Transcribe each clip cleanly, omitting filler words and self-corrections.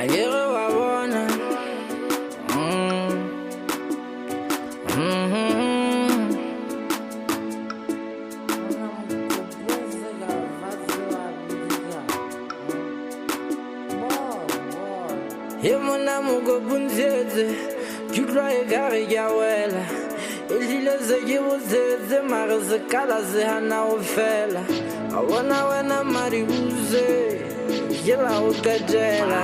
Ayero wabona Yemona mugo bunzeze tu croyais gari yawela Ilile zegibuze mare zekala zehana ofela Awona wena maribuze Yela ukajela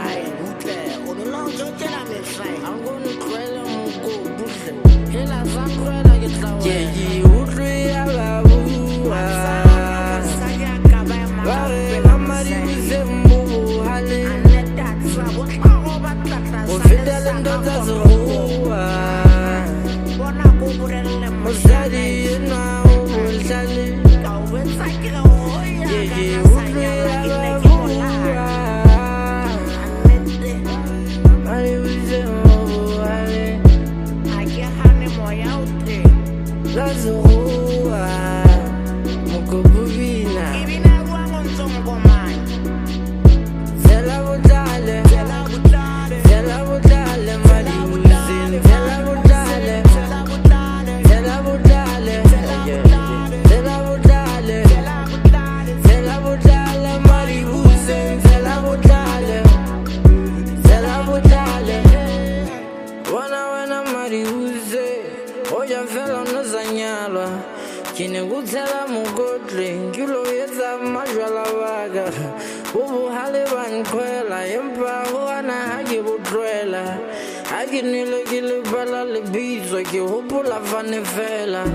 I'm gonna cry mugo bunze Hela zakrela yetlawa Yeyi utri alabu Vare na maribuze mbubu hale Ufidele ndoda zuhuwa Muzari ina ubulshali Yeyi utri alabu Maribuze mbubu hale Lazuhuwa Mukububina Zela budale Zela budale Maribuze Zela budale Zela budale Zela budale Zela budale Maribuze Zela budale Zela budale Wana maribuze Oya vela nozanyalwa Kine kuthela mugodle Ngilo yeza majwala waga Ubu hale bankwela Yempa huana hagi budrela Hagi nile gile bala libizwa Ki hupula vanefela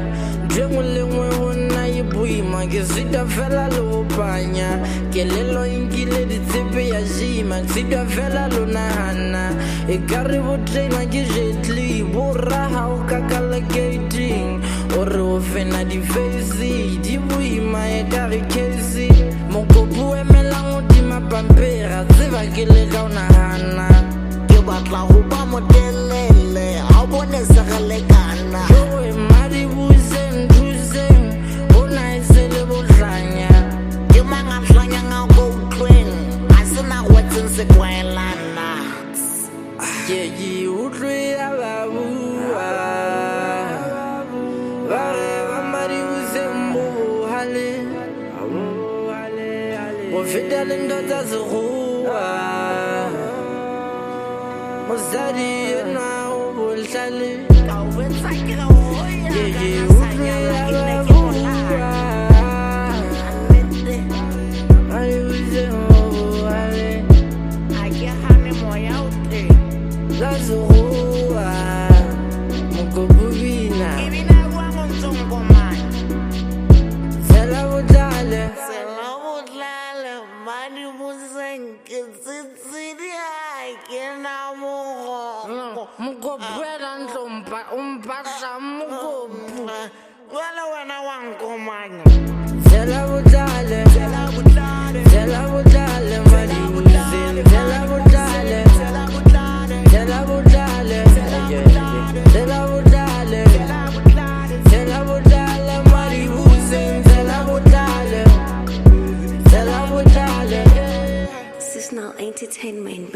Jemule mwe huna yibuima Kisida fela lupanya Kelelo ingile ditipe ya jima Kisida fela lunahana Ikaribu trena kijetli Buraha ukakala gating Ore ufena di fezi Dibuima ekari kezi Mokobu emelangu di mapampera Ziva kile kaunahana Batla huba modelele Abone zagalekana Yowe maribuze nduze Una isele butlanya Yumanga mhlanya ngako uklin Asina wetin sekwelana Yeyi utri alabu Vare maribuze mbubu hale Ufidele ndoda zuhuwa Muzari ina ubulshali Yeyi utri alabu Maribuze mbubu hale Lazuhuwa Mukububina Zela budale Mukobwela ntompa umpasa mukobu Wala wana wankomanya Zela budale Zela budale maribuze Zela budale Zela budale Zela budale Zela budale maribuze Zela budale Zela budale This is now entertainment.